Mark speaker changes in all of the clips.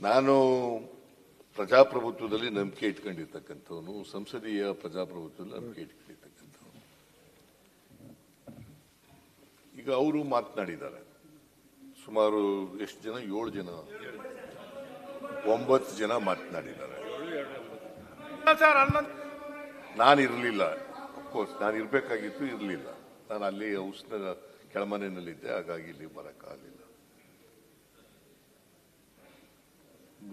Speaker 1: ನಾನು ಪ್ರಜಾಪ್ರಭುತ್ವದಲ್ಲಿ ನಂಬಿಕೆ ಇಟ್ಕೊಂಡಿರ್ತಕ್ಕಂಥವನು, ಸಂಸದೀಯ ಪ್ರಜಾಪ್ರಭುತ್ವದಲ್ಲಿ ನಂಬಿಕೆ ಇಟ್ಕೊಂಡಿರ್ತಕ್ಕಂಥವನು. ಈಗ ಅವರು ಮಾತನಾಡಿದ್ದಾರೆ, ಸುಮಾರು ಎಷ್ಟು ಜನ, 7 ಜನ 9 ಜನ ಮಾತನಾಡಿದ್ದಾರೆ. ನಾನು ಇರಲಿಲ್ಲ, ಅಫ್ಕೋರ್ಸ್ ನಾನು ಇರಬೇಕಾಗಿತ್ತು, ಇರಲಿಲ್ಲ. ನಾನು ಅಲ್ಲಿ ಹೌಸ್ನ ಕೆಳಮನೆಯಲ್ಲಿದ್ದೆ, ಹಾಗಾಗಿ ಇಲ್ಲಿ ಬರೋಕ್ಕಾಗಲಿಲ್ಲ.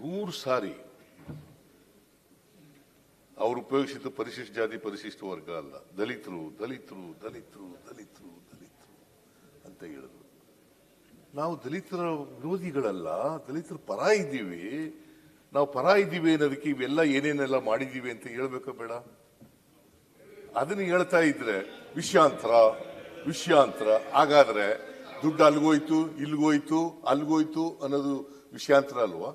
Speaker 1: 100 ಸಾರಿ ಅವರು ಉಪಯೋಗಿಸಿದ್ದು ಪರಿಶಿಷ್ಟ ಜಾತಿ ಪರಿಶಿಷ್ಟ ವರ್ಗ ಅಲ್ಲ, ದಲಿತರು ದಲಿತರು ದಲಿತರು ದಲಿತರು ದಲಿತರು ಅಂತ ಹೇಳಿದ್ರು. ನಾವು ದಲಿತರ ವಿರೋಧಿಗಳಲ್ಲ, ದಲಿತರ ಪರ ಇದ್ದೀವಿ. ನಾವು ಪರ ಇದ್ದೀವಿ ಅನ್ನೋದಕ್ಕೆ ಇವೆಲ್ಲ ಏನೇನೆಲ್ಲ ಮಾಡಿದ್ದೀವಿ ಅಂತ ಹೇಳ್ಬೇಕ ಬೇಡ? ಅದನ್ನು ಹೇಳ್ತಾ ಇದ್ರೆ ವಿಷಯಾಂತರ ಹಾಗಾದ್ರೆ ದುಡ್ಡು ಅಲ್ಗೋಯ್ತು ಇಲ್ಗೋಯ್ತು ಅಲ್ಗೋಯ್ತು ಅನ್ನೋದು ವಿಷಯಾಂತರ ಅಲ್ವಾ?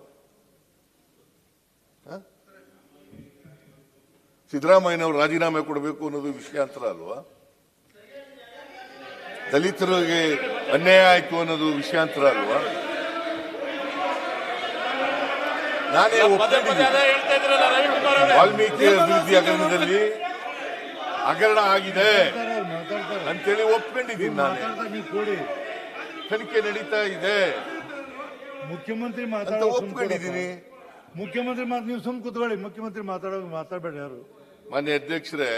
Speaker 1: ಸಿದ್ದರಾಮಯ್ಯನವರು ರಾಜೀನಾಮೆ ಕೊಡಬೇಕು ಅನ್ನೋದು ವಿಷಯಾಂತರ ಅಲ್ವಾ? ದಲಿತರಿಗೆ ಅನ್ಯಾಯ ಆಯ್ತು ಅನ್ನೋದು ವಿಷಯಾಂತರ ಅಲ್ವಾ? ನಾನೇ ವಾಲ್ಮೀಕಿ ಅಭಿವೃದ್ಧಿ ಹಗರಣದಲ್ಲಿ ಹಗರಣ ಆಗಿದೆ ಅಂತೇಳಿ ಒಪ್ಕೊಂಡಿದ್ದೀನಿ. ನಾನೇ ತನಿಖೆ ನಡೀತಾ ಇದೆ
Speaker 2: ಮುಖ್ಯಮಂತ್ರಿ
Speaker 1: ಅಂತ ಒಪ್ಕೊಂಡಿದ್ದೀನಿ.
Speaker 2: ಮುಖ್ಯಮಂತ್ರಿ ನೀವು ಸುಮ್ ಕೂತ್ಕೊಳ್ಳಿ, ಮುಖ್ಯಮಂತ್ರಿ ಮಾತಾಡಬೇಡ. ಯಾರು
Speaker 1: ಮಾನ್ಯ ಅಧ್ಯಕ್ಷರೇ,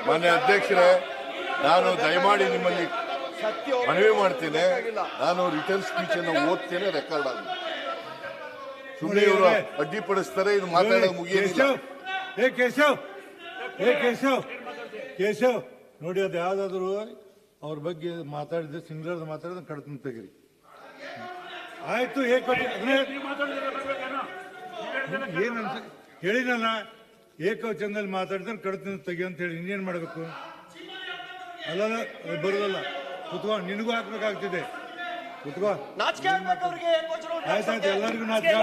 Speaker 1: ಮಾನ್ಯ ಅಧ್ಯಕ್ಷರೇ, ನಾನು ದಯಮಾಡಿ ನಿಮ್ಮಲ್ಲಿ ಮನವಿ ಮಾಡ್ತೇನೆ. ನಾನು ರಿಟರ್ನ್ ಸ್ಪೀಚ್ ಅನ್ನು ಓದ್ತೇನೆ, ರೆಕಾರ್ಡ್ ಆಗುತ್ತೆ. ಸುಮ್ಮನೆ ಇವರು ಅಡ್ಡಿಪಡಿಸ್ತಾರೆ, ಇದು ಮಾತಾಡೋದು ಮುಗಿಯೋದಿಲ್ಲ.
Speaker 2: ಕೇಶವ್ ನೋಡಿ, ಅದು ಯಾವ್ದಾದ್ರು ಅವ್ರ ಬಗ್ಗೆ ಮಾತಾಡಿದ್ರೆ ಸಿಂಗ್ಲರ್ ಮಾತಾಡಿದ್ರೆ ಕಡ್ತಂತ ತೆಗಿರಿ. ಆಯ್ತು, ಏನಂತ ಹೇಳಿನಲ್ಲ, ಏಕವಚನದಲ್ಲಿ ಮಾತಾಡಿದ್ರೆ ಕಡ್ತಂತ ತೆಗಿ ಅಂತ ಹೇಳಿ ಇನ್ನೇನ್ ಮಾಡ್ಬೇಕು? ಅಲ್ಲಲ್ಲ, ಬರೋದಲ್ಲ. ಕುತ್ಕೋ, ನಿನಗೂ ಹಾಕ್ಬೇಕಾಗ್ತಿದೆ. ಕುತ್ಕೋ, ಆಯ್ತಾಯ್ತು, ಎಲ್ಲರಿಗೂ ನಾಚಿಕೆ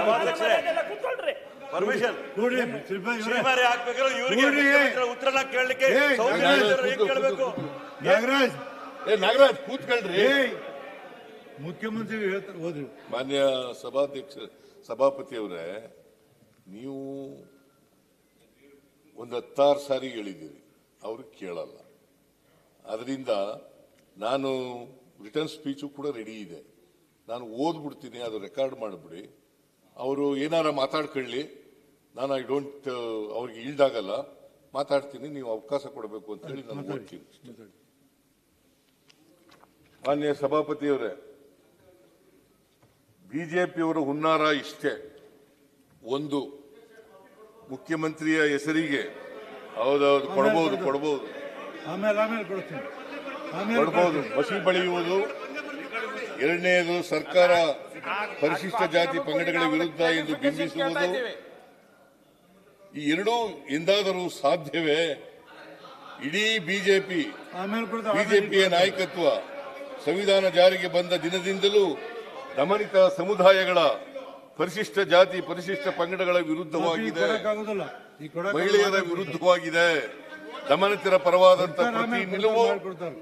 Speaker 1: ನಾಗರಾಜ್ ಕೂತ್ಕೊಳ್ರಿ.
Speaker 2: ಮುಖ್ಯಮಂತ್ರಿ ಹೇಳ್ತಾರೆ, ಹೋದ್ರಿ.
Speaker 1: ಮಾನ್ಯ ಸಭಾಪತಿಯವರೇ, ನೀವು ಒಂದು 10 ಸಾರಿ ಹೇಳಿದ್ದೀರಿ, ಅವರು ಕೇಳಲ್ಲ. ಅದರಿಂದ ನಾನು ರಿಟರ್ನ್ ಸ್ಪೀಚು ಕೂಡ ರೆಡಿ ಇದೆ, ನಾನು ಓದ್ಬಿಡ್ತೀನಿ, ಅದು ರೆಕಾರ್ಡ್ ಮಾಡಿಬಿಡಿ. ಅವರು ಏನಾರ ಮಾತಾಡ್ಕೊಳ್ಳಿ, ನಾನು ಅವ್ರಿಗೆ ಈಲ್ಡಾಗಲ್ಲ, ಮಾತಾಡ್ತೀನಿ, ನೀವು ಅವಕಾಶ ಕೊಡಬೇಕು ಅಂತ ಹೇಳಿ ನಾನು ಓದ್ತೀನಿ. ಮಾನ್ಯ ಸಭಾಪತಿಯವರೇ, ಬಿಜೆಪಿಯವರ ಹುನ್ನಾರ ಇಷ್ಟೇ. ಒಂದು, ಮುಖ್ಯಮಂತ್ರಿಯ ಹೆಸರಿಗೆ ಹೌದೌದು ಕೊಡಬಹುದು, ಮಸಿ ಬಳಿಯುವುದು. ಎರಡನೆಯದು, ಸರ್ಕಾರ ಪರಿಶಿಷ್ಟ ಜಾತಿ ಪಂಗಡಗಳ ವಿರುದ್ಧ ಎಂದು ಬಿಂಬಿಸುವುದು. ಈ ಎರಡೂ ಎಂದಾದರೂ ಸಾಧ್ಯವೇ? ಇಡೀ ಬಿಜೆಪಿಯ ನಾಯಕತ್ವ ಸಂವಿಧಾನ ಜಾರಿಗೆ ಬಂದ ದಿನದಿಂದಲೂ ದಮನಿತ ಸಮುದಾಯಗಳ ಪರಿಶಿಷ್ಟ ಜಾತಿ ಪರಿಶಿಷ್ಟ ಪಂಗಡಗಳ ವಿರುದ್ಧವಾಗಿದೆ, ಮಹಿಳೆಯರ ವಿರುದ್ಧವಾಗಿದೆ. ದಮನಿತರ ಪರವಾದಂತಹ ಪ್ರತಿ ನಿಲುವು,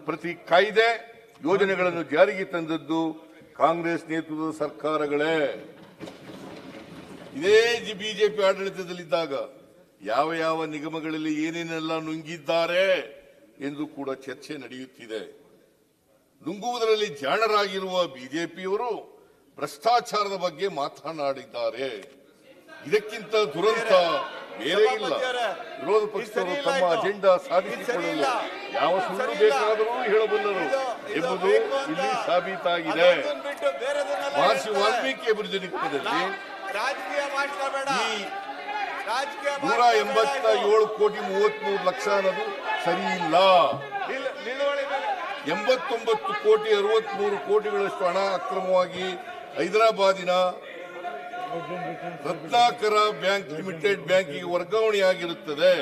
Speaker 1: ಪ್ರತಿ ಕಾಯ್ದೆ, ಯೋಜನೆಗಳನ್ನು ಜಾರಿಗೆ ತಂದದ್ದು ಕಾಂಗ್ರೆಸ್ ನೇತೃತ್ವದ ಸರ್ಕಾರಗಳೇ. ಇದೇ ಬಿಜೆಪಿ ಆಡಳಿತದಲ್ಲಿದ್ದಾಗ ಯಾವ ಯಾವ ನಿಗಮಗಳಲ್ಲಿ ಏನೇನೆಲ್ಲ ನುಂಗಿದ್ದಾರೆ ಎಂದು ಕೂಡ ಚರ್ಚೆ ನಡೆಯುತ್ತಿದೆ. ನುಂಗುವುದರಲ್ಲಿ ಜಾಣರಾಗಿರುವ ಬಿಜೆಪಿಯವರು ಭ್ರಷ್ಟಾಚಾರದ ಬಗ್ಗೆ ಮಾತನಾಡಿದ್ದಾರೆ. ಇದಕ್ಕಿಂತ ದುರಂತ ಬೇರೆ ಇಲ್ಲ. ವಿರೋಧ ಪಕ್ಷದವರು ತಮ್ಮ ಅಜೆಂಡಾ ಸಾಧಿಸಿಕೊಳ್ಳಲು ಯಾವ ಸುಳ್ಳು ಬೇಕಾದರೂ ಹೇಳಬಲ್ಲರು ಎಂಬುದು ಇಲ್ಲಿ ಸಾಬೀತಾಗಿದೆ. ಮಹರ್ಷಿ ವಾಲ್ಮೀಕಿ ಅಭಿವೃದ್ಧಿ ನಿಗಮದಲ್ಲಿ ಈ 187 ಕೋಟಿ 33 ಲಕ್ಷ ಅನ್ನೋದು ಸರಿ ಇಲ್ಲ. 89 ಕೋಟಿ 63 ಕೋಟಿಗಳಷ್ಟು ಹಣ ಅಕ್ರಮವಾಗಿ ಹೈದರಾಬಾದಿನ ರತ್ನಾಕರ ಬ್ಯಾಂಕ್ ಲಿಮಿಟೆಡ್ ಬ್ಯಾಂಕಿಗೆ ವರ್ಗಾವಣೆಯಾಗಿರುತ್ತದೆ.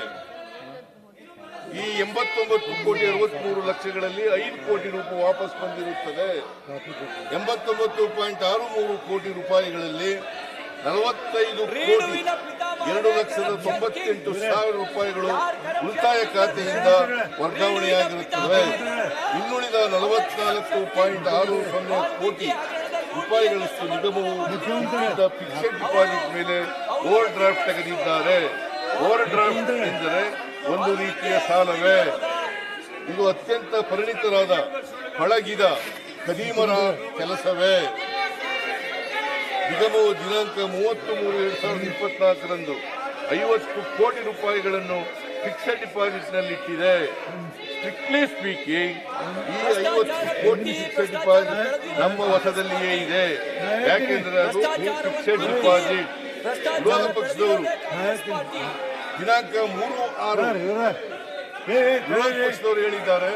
Speaker 1: ಈ 89 ಕೋಟಿ 63 ಲಕ್ಷಗಳಲ್ಲಿ 5 ಕೋಟಿ ರೂಪಾಯಿ ವಾಪಸ್ ಬಂದಿರುತ್ತದೆ. 89.63 ಕೋಟಿ ರೂಪಾಯಿಗಳಲ್ಲಿ 45,2,98,000 ರೂಪಾಯಿಗಳು ಉಳಿತಾಯ ಖಾತೆಯಿಂದ ವರ್ಗಾವಣೆಯಾಗಿರುತ್ತವೆ. ಇನ್ನುಳಿದ 44.60 ಕೋಟಿ ರೂಪಾಯಿಗಳಷ್ಟು ನಿಗಮವು ಫಿಕ್ಸೆಡ್ ಡಿಪಾಸಿಟ್ ಮೇಲೆ ಓವರ್ ಡ್ರಾಫ್ಟ್ ತೆಗೆದಿದ್ದಾರೆ. ಓವರ್ ಡ್ರಾಫ್ಟ್ ಎಂದರೆ ಒಂದು ರೀತಿಯ ಸಾಲವೇ. ಇದು ಅತ್ಯಂತ ಪರಿಣಿತರಾದ ಪಳಗಿದ ಖದೀಮರ ಕೆಲಸವೇ. ನಿಗಮವು ದಿನಾಂಕ 30/3/2024 50 ಕೋಟಿ ರೂಪಾಯಿಗಳನ್ನು ಫಿಕ್ಸೆಡ್ ಡಿಪಾಸಿಟ್ನಲ್ಲಿಟ್ಟಿದೆ. ಸ್ಟ್ರಿಕ್ಟ್ಲಿ ಸ್ಪೀಕಿಂಗ್ ಈ 50 ಕೋಟಿ ಫಿಕ್ಸೆಡ್ ಡಿಪಾಸಿಟ್ ನಮ್ಮ ವಶದಲ್ಲಿಯೇ ಇದೆ. ಯಾಕೆಂದ್ರೆ ಅದು ಫಿಕ್ಸೆಡ್ ಡಿಪಾಸಿಟ್. ವಿರೋಧ ಪಕ್ಷದವರು ದಿನಾಂಕ 3/6 ವಿರೋಧ ಪಕ್ಷದವರು ಹೇಳಿದ್ದಾರೆ